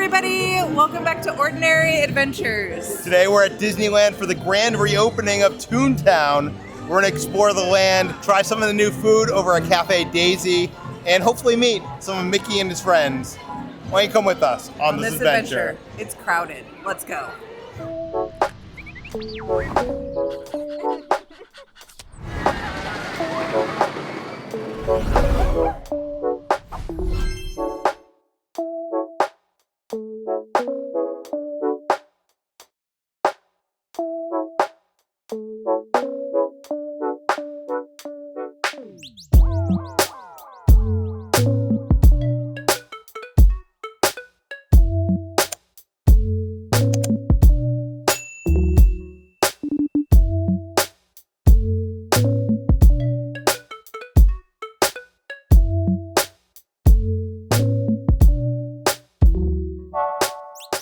everybody, welcome back to Ordinary Adventures. Today we're at Disneyland for the grand reopening of ToonTown. We're gonna explore the land, try some of the new food over at Cafe Daisy, and hopefully meet some of Mickey and his friends. Why don't you come with us on this adventure? It's crowded. Let's go.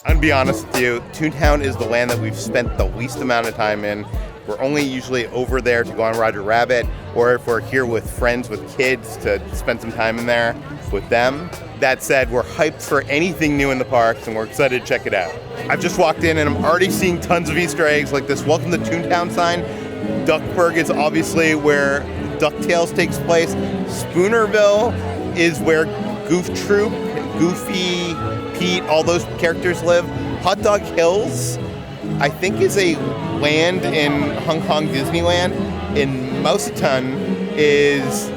I'm gonna be honest with you, ToonTown is the land that we've spent the least amount of time in. We're only usually over there to go on Roger Rabbit, or if we're here with friends with kids to spend some time in there with them. That said, we're hyped for anything new in the parks and we're excited to check it out. I've just walked in and I'm already seeing tons of Easter eggs like this Welcome to ToonTown sign. Duckburg is obviously where DuckTales takes place. Spoonerville is where Goof Troop, Goofy, Pete, all those characters live. Hot Dog Hills, I think, is a land in Hong Kong Disneyland. And Mouseton is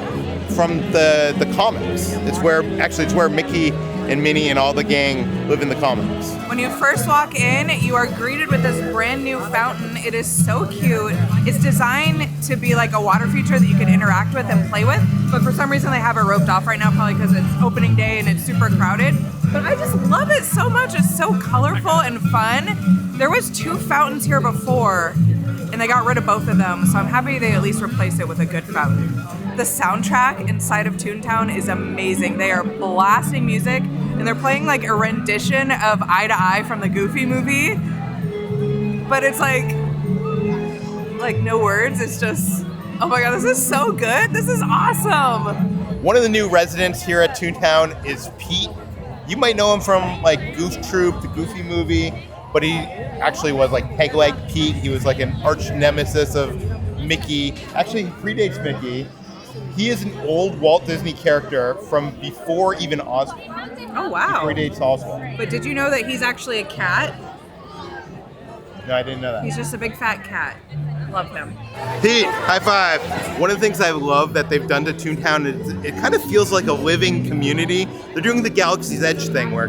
from the comics. It's where Mickey and Minnie and all the gang live in the comics. When you first walk in, you are greeted with this brand new fountain. It is so cute. It's designed to be like a water feature that you can interact with and play with, but for some reason they have it roped off right now, probably because it's opening day and it's super crowded. But I just love it so much. It's so colorful and fun. There was 2 fountains here before, and they got rid of both of them, so I'm happy they at least replaced it with a good fountain. The soundtrack inside of ToonTown is amazing. They are blasting music, and they're playing like a rendition of Eye to Eye from the Goofy movie, but it's like no words. It's just, oh my god, this is so good. This is awesome. One of the new residents here at ToonTown is Pete. You might know him from like Goof Troop, the Goofy movie, but he actually was like Peg-Leg Pete. He was like an arch nemesis of Mickey. Actually, he predates Mickey. He is an old Walt Disney character from before even Oswald. Oh, wow. He predates Oswald. But did you know that he's actually a cat? No, I didn't know that. He's just a big fat cat. Love him. Pete, high five. One of the things I love that they've done to ToonTown is it kind of feels like a living community. They're doing the Galaxy's Edge thing where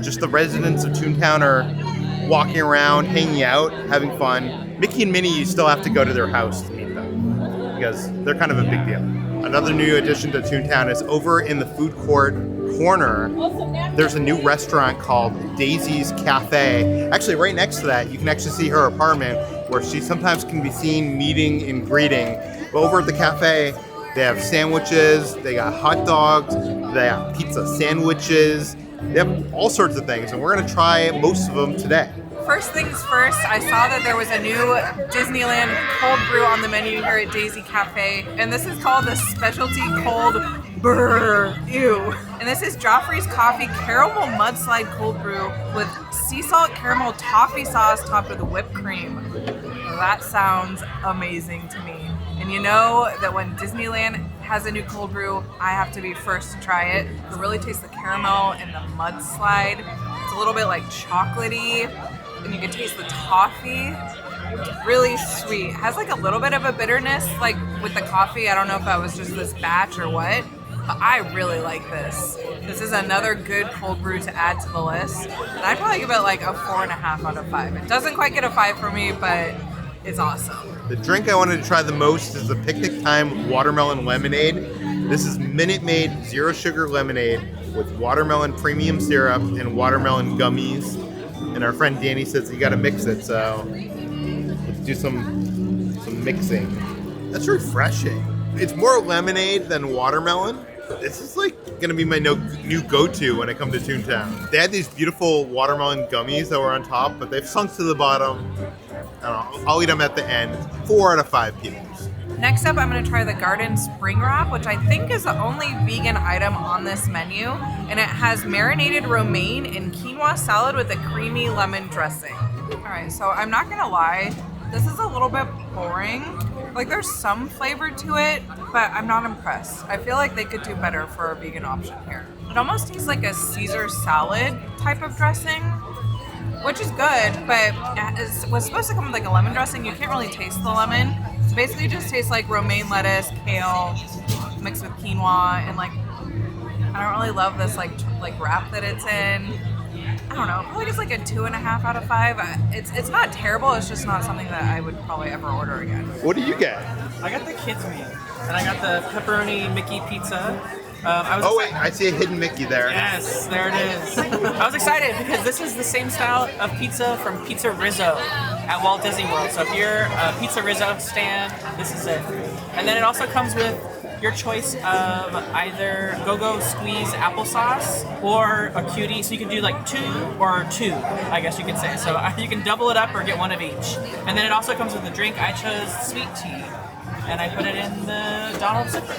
just the residents of ToonTown are walking around, hanging out, having fun. Mickey and Minnie, you still have to go to their house to meet them because they're kind of a big deal. Another new addition to ToonTown is over in the food court corner. There's a new restaurant called Daisy's Cafe. Actually, right next to that, you can actually see her apartment where she sometimes can be seen meeting and greeting. But over at the cafe, they have sandwiches, they got hot dogs, they have pizza sandwiches, they have all sorts of things, and we're gonna try most of them today. First things first, I saw that there was a new Disneyland cold brew on the menu here at Daisy Cafe, and this is called the Specialty Cold Brrr-ew. And this is Joffrey's Coffee Caramel Mudslide Cold Brew with sea salt caramel toffee sauce topped with whipped cream. That sounds amazing to me. And you know that when Disneyland has a new cold brew, I have to be first to try it. You really taste the caramel and the mudslide. It's a little bit like chocolatey, and you can taste the toffee. It's really sweet. It has like a little bit of a bitterness, like with the coffee. I don't know if that was just this batch or what, but I really like this. This is another good cold brew to add to the list. And I'd probably give it like a 4.5 out of 5. It doesn't quite get a 5 for me, but it's awesome. The drink I wanted to try the most is the Picnic Time Watermelon Lemonade. This is Minute Maid Zero Sugar Lemonade with watermelon premium syrup and watermelon gummies. And our friend Danny says you gotta mix it, so let's do some mixing. That's refreshing. It's more lemonade than watermelon. This is like gonna be my new go-to when I come to ToonTown. They had these beautiful watermelon gummies that were on top, but they've sunk to the bottom. I don't know, I'll eat them at the end. 4 out of 5 peoples. Next up, I'm gonna try the garden spring wrap, which I think is the only vegan item on this menu. And it has marinated romaine and quinoa salad with a creamy lemon dressing. All right, so I'm not gonna lie, this is a little bit boring. Like there's some flavor to it, but I'm not impressed. I feel like they could do better for a vegan option here. It almost tastes like a Caesar salad type of dressing, which is good, but it was supposed to come with like a lemon dressing. You can't really taste the lemon. So basically it just tastes like romaine lettuce, kale, mixed with quinoa, and like, I don't really love this like wrap that it's in. I don't know, probably just like a 2.5 out of 5. It's not terrible, it's just not something that I would probably ever order again. What do you get? I got the kids meal, and I got the pepperoni Mickey pizza. I see a hidden Mickey there. Yes, there it is. I was excited because this is the same style of pizza from Pizza Rizzo at Walt Disney World. So if you're a Pizza Rizzo stan, this is it. And then it also comes with your choice of either go-go squeeze applesauce or a cutie. So you can do like 2 or 2, I guess you could say. So you can double it up or get one of each. And then it also comes with a drink. I chose sweet tea, and I put it in the Donald zipper.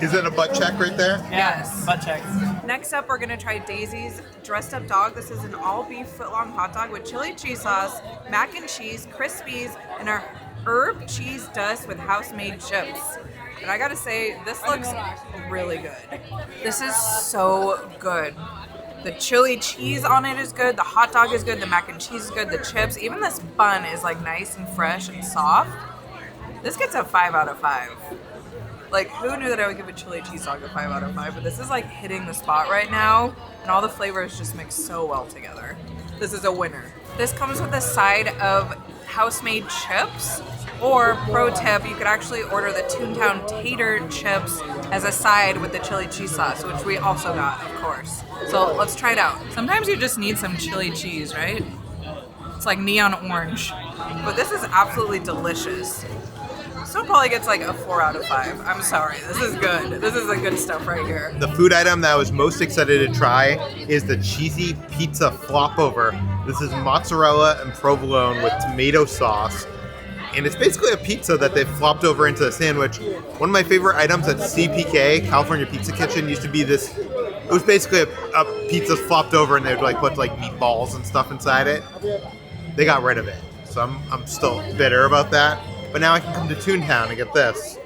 Is it a butt check right there? Yes, butt check. Next up, we're gonna try Daisy's Dressed Up Dog. This is an all-beef foot-long hot dog with chili cheese sauce, mac and cheese, Crispies, and a herb cheese dust with house-made chips. And I gotta say, this looks really good. This is so good. The chili cheese on it is good, the hot dog is good, the mac and cheese is good, the chips, even this bun is like nice and fresh and soft. This gets a 5 out of 5. Like, who knew that I would give a chili cheese dog a 5 out of 5? But this is like hitting the spot right now, and all the flavors just mix so well together. This is a winner. This comes with a side of house-made chips, or pro tip, you could actually order the ToonTown Tater chips as a side with the chili cheese sauce, which we also got, of course. So let's try it out. Sometimes you just need some chili cheese, right? It's like neon orange. But this is absolutely delicious. Still probably gets like a 4 out of 5. I'm sorry, this is good. This is the good stuff right here. The food item that I was most excited to try is the cheesy pizza flop over. This is mozzarella and provolone with tomato sauce. And it's basically a pizza that they've flopped over into a sandwich. One of my favorite items at CPK, California Pizza Kitchen, used to be this. It was basically a pizza flopped over, and they'd like put like meatballs and stuff inside it. They got rid of it, so I'm still bitter about that. But now I can come to ToonTown and get this.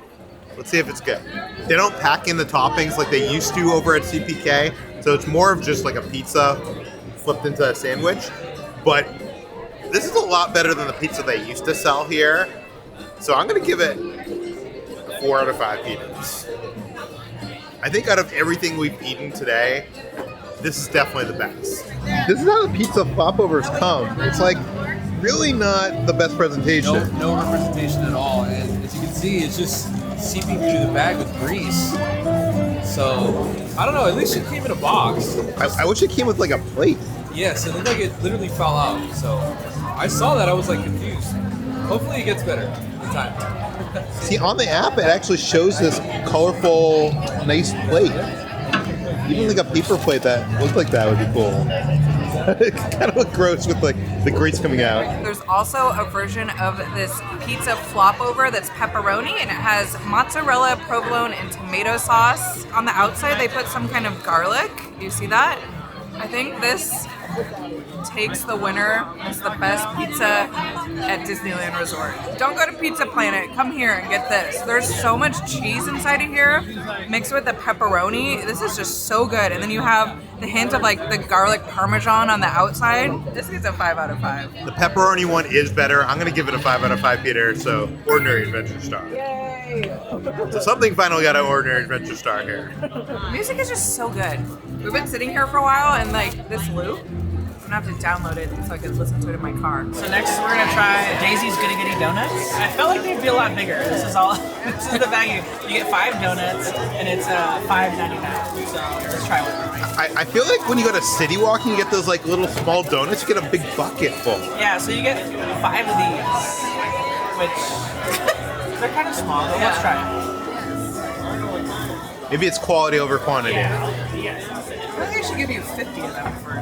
Let's see if it's good. They don't pack in the toppings like they used to over at CPK, so it's more of just like a pizza flipped into a sandwich. But this is a lot better than the pizza they used to sell here. So I'm going to give it a 4 out of 5 peanuts. I think out of everything we've eaten today, this is definitely the best. This is how the pizza flop-overs come. It's like really not the best presentation. No representation at all. And as you can see, it's just seeping through the bag with grease. So, I don't know, at least it came in a box. I wish it came with like a plate. Yes, it looked like it literally fell out. So, I saw that, I was like confused. Hopefully it gets better in time. See, on the app, it actually shows this colorful, nice plate. Even like a paper plate that looked like that would be cool. It kind of looked gross with like the grease coming out. There's also a version of this pizza flop over that's pepperoni, and it has mozzarella, provolone, and tomato sauce. On the outside, they put some kind of garlic. Do you see that? I think this takes the winner. It's the best pizza at Disneyland Resort. Don't go to Pizza Planet. Come here and get this. There's so much cheese inside of here mixed with the pepperoni. This is just so good. And then you have the hint of like the garlic parmesan on the outside. This gets a 5 out of 5. The pepperoni one is better. I'm going to give it a 5 out of 5, Peter. So, Ordinary Adventure Star. Yay! So something finally got an Ordinary Adventure Star here. Music is just so good. We've been sitting here for a while, and like this loop, I'm gonna have to download it so I can listen to it in my car. So next we're gonna try Daisy's Goody-Goody donuts. I felt like they'd be a lot bigger. This is the value. You get 5 donuts and it's $5.99. So let's try one. I feel like when you go to City Walk and you get those like little small donuts, you get a big bucket full. Yeah, so you get 5 of these, which they're kind of small, but let's try it. Maybe it's quality over quantity. I think I should give you 50 of them for.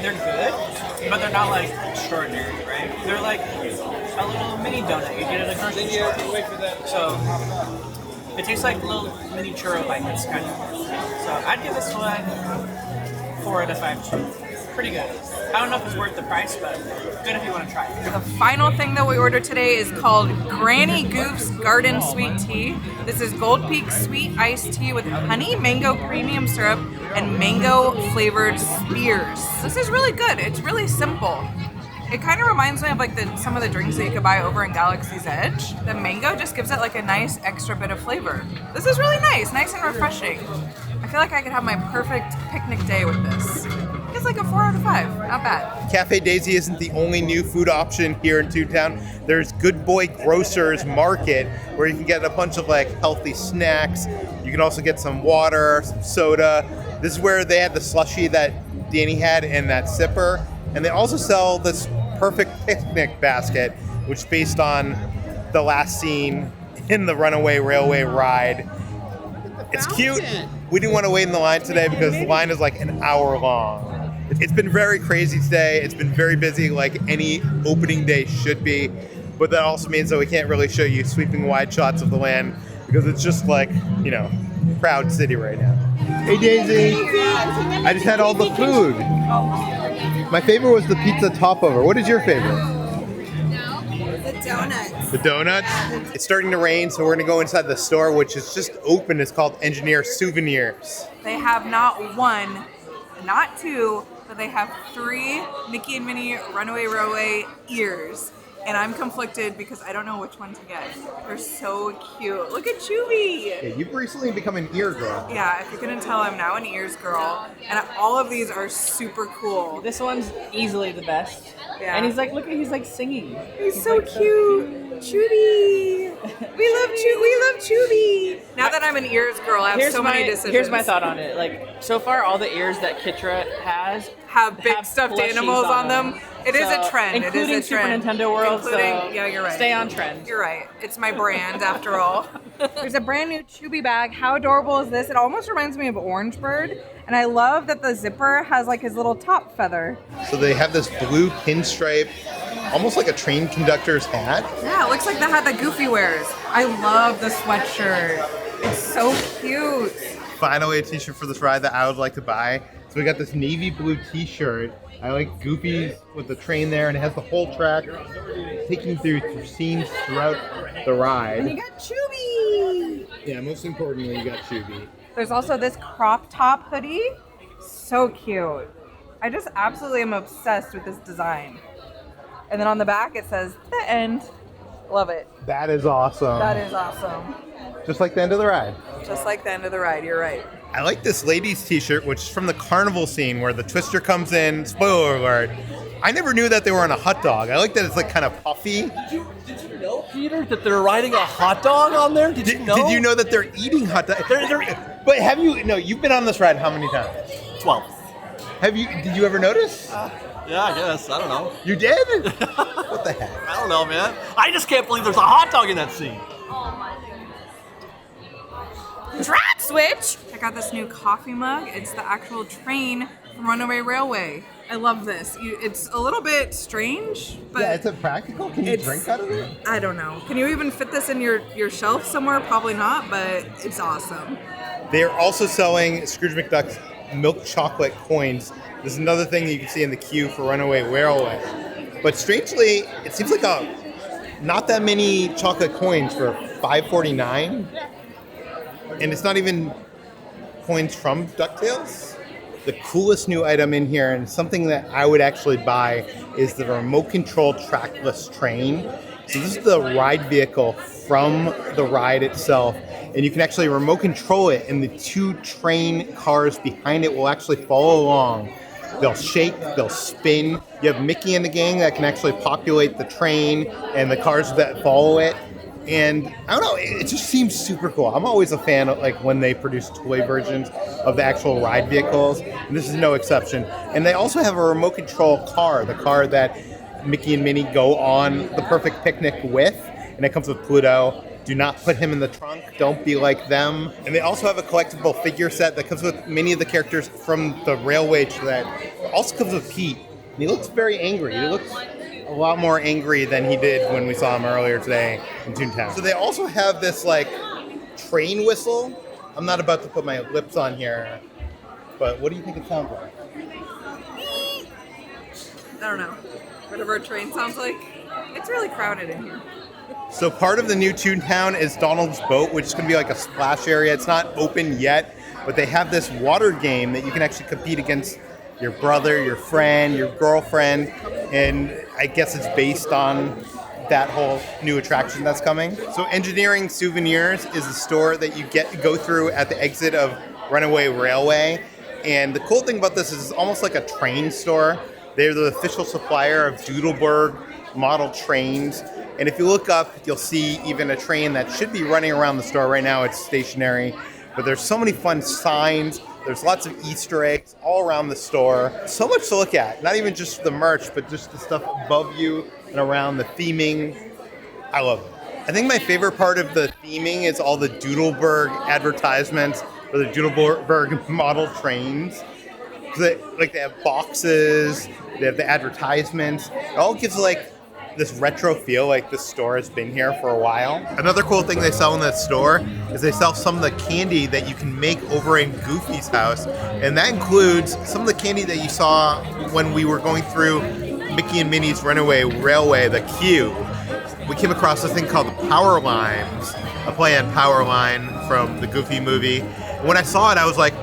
They're good. but they're not like extraordinary, right? They're like a little mini donut you get at a grocery store. So it tastes like little mini churro bites, kind of. So I'd give this one 4 out of 5. Pretty good. I don't know if it's worth the price, but good if you want to try it. The final thing that we ordered today is called Granny Goof's Garden Sweet Tea. This is Gold Peak Sweet Iced Tea with honey, mango premium syrup, and mango flavored spears. This is really good. It's really simple. It kind of reminds me of like some of the drinks that you could buy over in Galaxy's Edge. The mango just gives it like a nice extra bit of flavor. This is really nice and refreshing. I feel like I could have my perfect picnic day with this. It's like a 4 out of 5, not bad. Cafe Daisy isn't the only new food option here in ToonTown. There's Good Boy Grocers Market, where you can get a bunch of like healthy snacks. You can also get some water, some soda. This is where they had the slushie that Danny had and that sipper. And they also sell this perfect picnic basket, which is based on the last scene in the Runaway Railway ride. It's cute. We didn't want to wait in the line today because the line is like an hour long. It's been very crazy today. It's been very busy like any opening day should be. But that also means that we can't really show you sweeping wide shots of the land because it's just like, you know, crowd city right now. Hey Daisy! I just had all the food. My favorite was the pizza topover. What is your favorite? The donuts. The donuts? It's starting to rain, so we're gonna go inside the store, which is just open. It's called EngineEAR Souvenirs. They have not 1, not 2, but they have 3 Mickey and Minnie Runaway Railway ears. And I'm conflicted because I don't know which one to get. They're so cute. Look at Chubby. Yeah, you've recently become an ear girl. Yeah, if you couldn't tell, I'm now an ears girl. And all of these are super cool. This one's easily the best. Yeah. And he's like singing. He's so cute. Chubby. We love Chubby. Now that I'm an ears girl, I have so many decisions. Here's my thought on it. Like, so far, all the ears that Kitra has have big stuffed plushies animals on them. It is a trend. Including It is a trend. Super Nintendo World. Yeah, you're right. Stay on trend. You're right. It's my brand after all. There's a brand new Chubby bag. How adorable is this? It almost reminds me of Orange Bird. And I love that the zipper has like his little top feather. So they have this blue pinstripe, almost like a train conductor's hat. Yeah, it looks like the hat that Goofy wears. I love the sweatshirt. It's so cute. Finally, a t-shirt for this ride that I would like to buy. So we got this navy blue t-shirt. I like Goofy's with the train there, and it has the whole track taking through scenes throughout the ride. And you got Chubby. Yeah, most importantly, you got Chubby. There's also this crop top hoodie. So cute. I just absolutely am obsessed with this design. And then on the back it says, the end. Love it. That is awesome. That is awesome. Just like the end of the ride. Just like the end of the ride, you're right. I like this ladies t-shirt, which is from the carnival scene where the Twister comes in. Spoiler alert. I never knew that they were on a hot dog. I like that it's like kind of puffy. Did you know, Peter, that they're riding a hot dog on there? Did you know? Did you know that they're eating hot dogs? But have you, no, you've been on this ride how many times? 12. Did you ever notice? Yeah, I guess. I don't know. You did? What the heck? I don't know, man. I just can't believe there's a hot dog in that scene. Track switch! Check out this new coffee mug. It's the actual train from Runaway Railway. I love this. It's a little bit strange, but Yeah, it's a practical. Can you drink out of it? I don't know. Can you even fit this in your shelf somewhere? Probably not, but it's awesome. They are also selling Scrooge McDuck's milk chocolate coins. This is another thing that you can see in the queue for Runaway Railway. But strangely, it seems like not that many chocolate coins for $5.49. And it's not even coins from DuckTales. The coolest new item in here, and something that I would actually buy, is the remote control trackless train. So this is the ride vehicle from the ride itself, and you can actually remote control it, and the 2 train cars behind it will actually follow along. They'll shake, they'll spin. You have Mickey and the gang that can actually populate the train and the cars that follow it. And I don't know, it just seems super cool. I'm always a fan of like when they produce toy versions of the actual ride vehicles, and this is no exception. And they also have a remote control car, the car that Mickey and Minnie go on the perfect picnic with, and it comes with Pluto. Do not put him in the trunk. Don't be like them. And they also have a collectible figure set that comes with many of the characters from the railway track. It also comes with Pete. And he looks very angry. He looks a lot more angry than he did when we saw him earlier today in ToonTown. So they also have this like train whistle. I'm not about to put my lips on here, but what do you think it sounds like? I don't know. Whatever a train sounds like. It's really crowded in here. So part of the new ToonTown is Donald's boat, which is going to be like a splash area. It's not open yet, but they have this water game that you can actually compete against your brother, your friend, your girlfriend, and I guess it's based on that whole new attraction that's coming. So EngineEAR Souvenirs is a store that you go through at the exit of Runaway Railway, and the cool thing about this is it's almost like a train store. They're the official supplier of Doodleburg model trains. And if you look up, you'll see even a train that should be running around the store. Right now it's stationary, but there's so many fun signs. There's lots of Easter eggs all around the store. So much to look at, not even just the merch, but just the stuff above you and around the theming. I love it. I think my favorite part of the theming is all the Doodleburg advertisements for the Doodleburg model trains. They have boxes, they have the advertisements. It all gives like this retro feel, like the store has been here for a while. Another cool thing they sell in that store is they sell some of the candy that you can make over in Goofy's house. And that includes some of the candy that you saw when we were going through Mickey and Minnie's Runaway Railway, the queue. We came across this thing called the Power Lines, a play on Power Line from the Goofy movie. And when I saw it, I was like,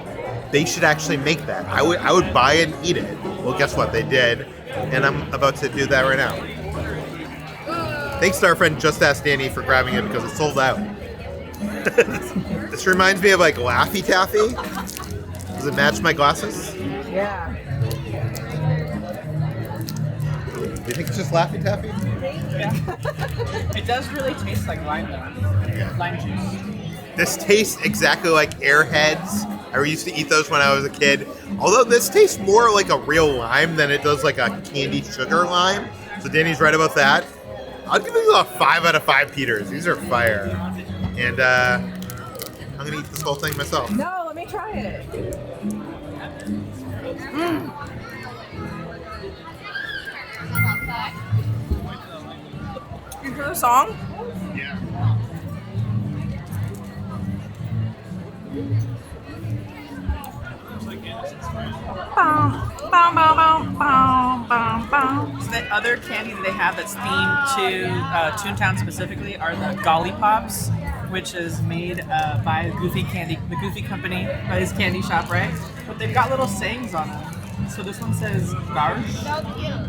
they should actually make that. I would buy it and eat it. Well, guess what? They did. And I'm about to do that right now. Thanks to our friend Just Ask Danny for grabbing it because it sold out. This reminds me of like Laffy Taffy. Does it match my glasses? Yeah. Do you think it's just Laffy Taffy? It does really taste like lime juice. This tastes exactly like Airheads. I used to eat those when I was a kid. Although this tastes more like a real lime than it does like a candy sugar lime. So Danny's right about that. I'll give these a 5 out of 5 Peters. These are fire. And I'm going to eat this whole thing myself. No, let me try it. You hear the song? Yeah. So the other candy that they have that's themed to ToonTown specifically are the Golly Pops, which is made by the Goofy Company, by his candy shop, right? But they've got little sayings on them. So this one says "Garsh,"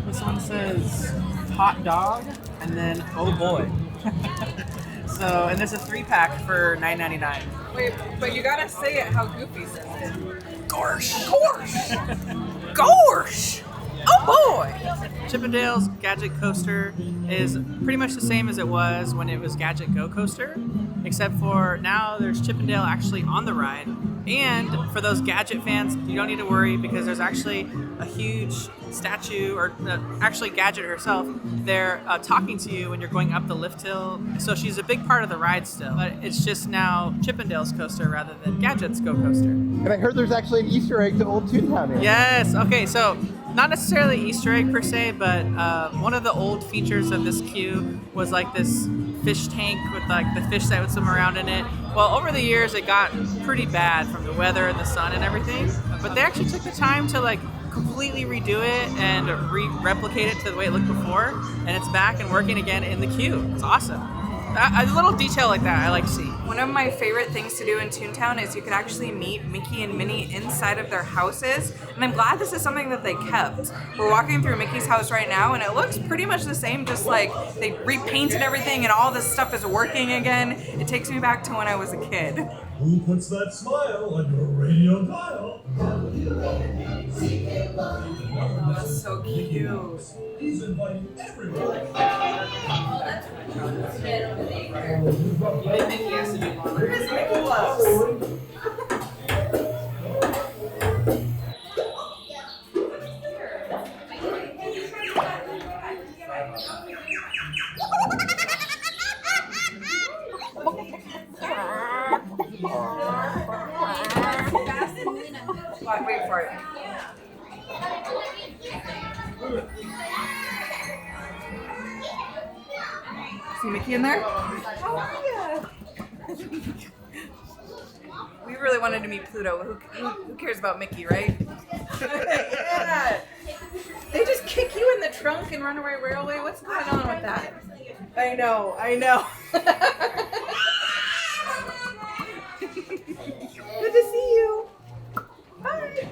this one says "Hot Dog," and then "Oh Boy." So, and there's a 3-pack for $9.99. Wait, but you gotta say it how Goofy says it. Gorsh! Gorsh! Gorsh! Oh boy! Chippendale's Gadget Coaster is pretty much the same as it was when it was Gadget Go Coaster, except for now there's Chippendale actually on the ride. And for those Gadget fans, you don't need to worry because there's actually a huge statue, or actually Gadget herself, there talking to you when you're going up the lift hill. So she's a big part of the ride still, but it's just now Chippendale's coaster rather than Gadget's Go Coaster. And I heard there's actually an Easter egg to Old ToonTown here. Yes, okay, so not necessarily Easter egg per se, but one of the old features of this queue was like this fish tank with like the fish that would swim around in it. Well, over the years it got pretty bad from the weather and the sun and everything, but they actually took the time to like completely redo it and replicate it to the way it looked before, and it's back and working again in the queue. It's awesome. A little detail like that I like to see. One of my favorite things to do in ToonTown is you can actually meet Mickey and Minnie inside of their houses, and I'm glad this is something that they kept. We're walking through Mickey's house right now, and it looks pretty much the same, just like they repainted everything and all this stuff is working again. It takes me back to when I was a kid. Who puts that smile on your radio dial? Oh, that's so cute. He's inviting everyone. Even Mickey has to do more. Look at his Mickey gloves. Wait for it. See Mickey in there? Oh, yeah. We really wanted to meet Pluto. Who cares about Mickey, right? Yeah. They just kick you in the trunk and Runaway Railway. What's going on with that? I know. Good to see you. Bye.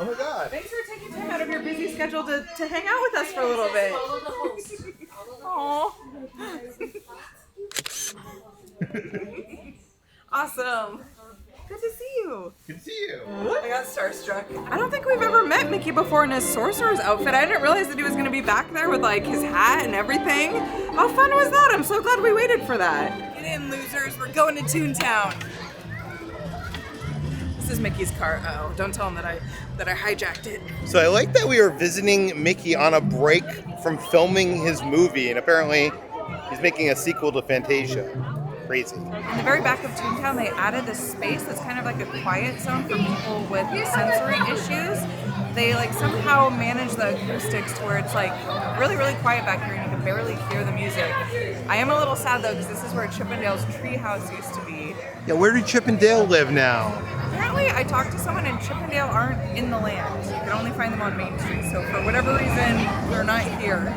Oh my God. Thanks for taking time out of your busy schedule to hang out with us for a little bit. Aww. Awesome. Good to see you. Good to see you. I got starstruck. I don't think we've ever met Mickey before in his sorcerer's outfit. I didn't realize that he was going to be back there with like his hat and everything. How fun was that? I'm so glad we waited for that. Get in, losers. We're going to ToonTown. This is Mickey's car. Oh, don't tell him that I hijacked it. So I like that we are visiting Mickey on a break from filming his movie, and apparently he's making a sequel to Fantasia. Crazy. In the very back of ToonTown, they added this space that's kind of like a quiet zone for people with sensory issues. They like somehow manage the acoustics to where it's like really, really quiet back here and you can barely hear the music. I am a little sad though because this is where Chippendale's treehouse used to be. Yeah, where do Chip and Dale live now? Apparently, I talked to someone and Chip and Dale aren't in the land. You can only find them on Main Street. So for whatever reason, they're not here,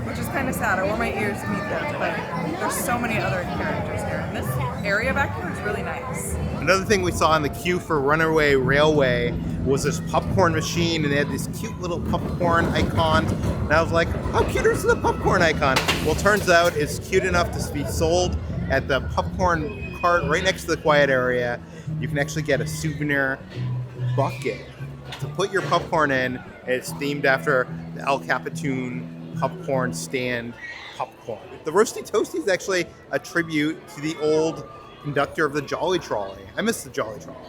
which is kind of sad. I want my ears to meet them, but there's so many other characters here. And this area back here is really nice. Another thing we saw in the queue for Runaway Railway was this popcorn machine, and they had these cute little popcorn icons. And I was like, how cute is the popcorn icon? Well, turns out it's cute enough to be sold at the popcorn cart right next to the quiet area. You can actually get a souvenir bucket to put your popcorn in. It's themed after the El Capitan popcorn stand popcorn. The Roasty Toasty is actually a tribute to the old conductor of the Jolly Trolley. I miss the Jolly Trolley.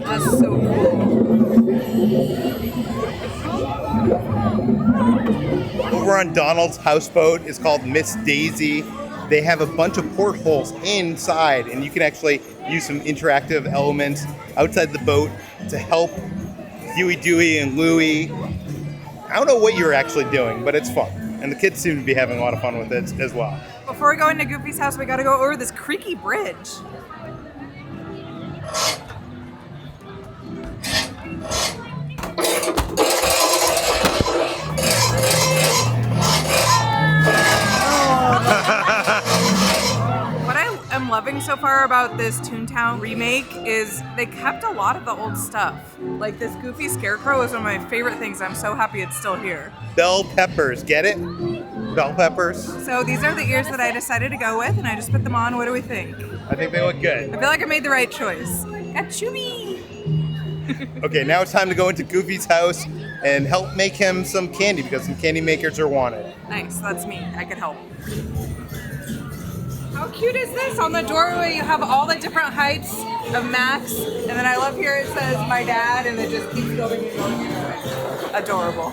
That's so cool. Over on Donald's houseboat is called Miss Daisy. They have a bunch of portholes inside, and you can actually use some interactive elements outside the boat to help Huey, Dewey, and Louie. I don't know what you're actually doing, but it's fun. And the kids seem to be having a lot of fun with it as well. Before we go into Goofy's house, we gotta go over this creaky bridge. What I am loving so far about this ToonTown remake is they kept a lot of the old stuff. Like this Goofy Scarecrow is one of my favorite things. I'm so happy it's still here. Bell peppers, get it? Bell peppers. So these are the ears that I decided to go with, and I just put them on. What do we think? I think they look good. I feel like I made the right choice. Got chewy. Okay, now it's time to go into Goofy's house and help make him some candy because some candy makers are wanted. Nice, that's me. I could help. How cute is this? On the doorway, you have all the different heights of Max, and then I love here it says my dad, and it just keeps going and going and going. Adorable.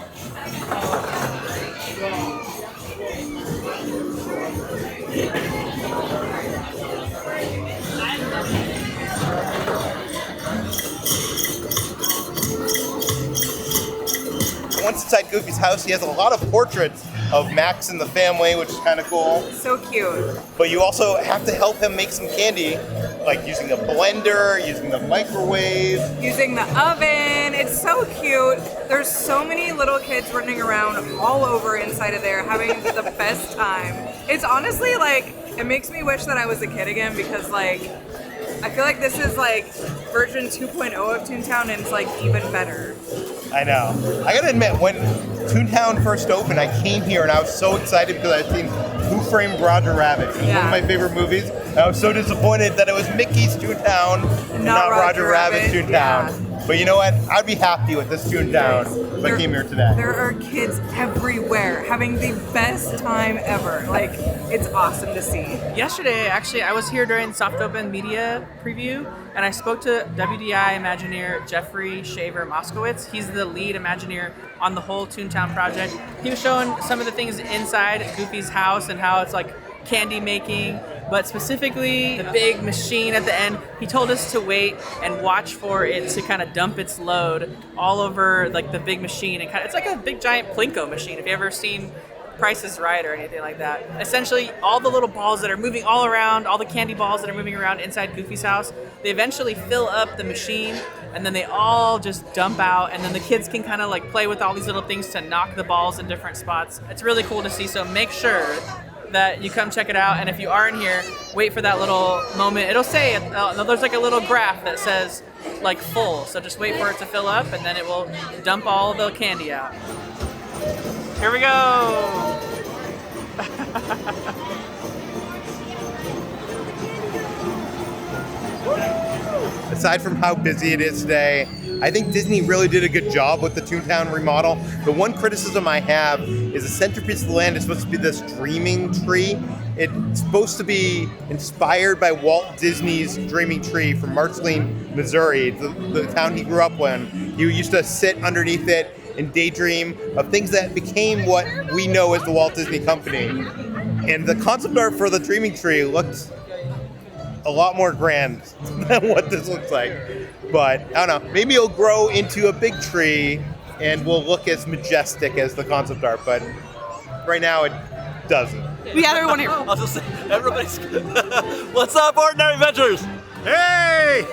Once inside Goofy's house, he has a lot of portraits of Max and the family, which is kind of cool. So cute. But you also have to help him make some candy, like using a blender, using the microwave. Using the oven. It's so cute. There's so many little kids running around all over inside of there having the best time. It's honestly like, it makes me wish that I was a kid again because like, I feel like this is like version 2.0 of ToonTown and it's like even better. I know. I gotta admit, when ToonTown first opened, I came here and I was so excited because I had seen Who Framed Roger Rabbit. It was one of my favorite movies. And I was so disappointed that it was Mickey's ToonTown, not Roger Rabbit's ToonTown. Yeah. But you know what? I'd be happy with this ToonTown if I came here today. There are kids everywhere having the best time ever. Like, it's awesome to see. Yesterday, actually, I was here during Soft Open Media preview, and I spoke to WDI Imagineer Jeffrey Shaver Moskowitz. He's the lead Imagineer on the whole ToonTown project. He was showing some of the things inside Goofy's house and how it's like candy making. but specifically the big machine at the end. He told us to wait and watch for it to kind of dump its load all over like the big machine, and it's like a big giant Plinko machine. If you ever seen Price is Right or anything like that. Essentially, all the little balls that are moving all around, all the candy balls that are moving around inside Goofy's house, they eventually fill up the machine, and then they all just dump out, and then the kids can kind of like play with all these little things to knock the balls in different spots. It's really cool to see, so make sure that you come check it out, and if you are in here, wait for that little moment. It'll say, there's like a little graph that says like full, so just wait for it to fill up, and then it will dump all the candy out. Here we go! Aside from how busy it is today, I think Disney really did a good job with the ToonTown remodel. The one criticism I have is the centerpiece of the land is supposed to be this dreaming tree. It's supposed to be inspired by Walt Disney's dreaming tree from Marceline, Missouri, the town he grew up in. He used to sit underneath it and daydream of things that became what we know as the Walt Disney Company. And the concept art for the dreaming tree looked a lot more grand than what this looks like. But I don't know, maybe it'll grow into a big tree and will look as majestic as the concept art, but right now it doesn't. We got everyone here. I'll just say, everybody's. What's up, Ordinary Adventures? Hey!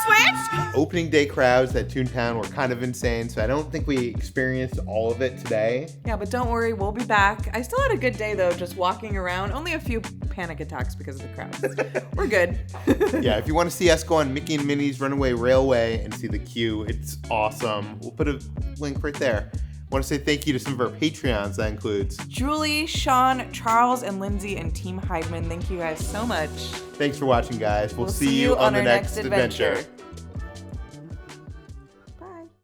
Switch! Opening day crowds at ToonTown were kind of insane, so I don't think we experienced all of it today. Yeah, but don't worry, we'll be back. I still had a good day though, just walking around. Only a few panic attacks because of the crowds. We're good. Yeah, if you want to see us go on Mickey and Minnie's Runaway Railway and see the queue, it's awesome. We'll put a link right there. I want to say thank you to some of our Patreons. That includes Julie, Sean, Charles, and Lindsay, and Team Heidman. Thank you guys so much. Thanks for watching, guys. We'll see you on the next adventure.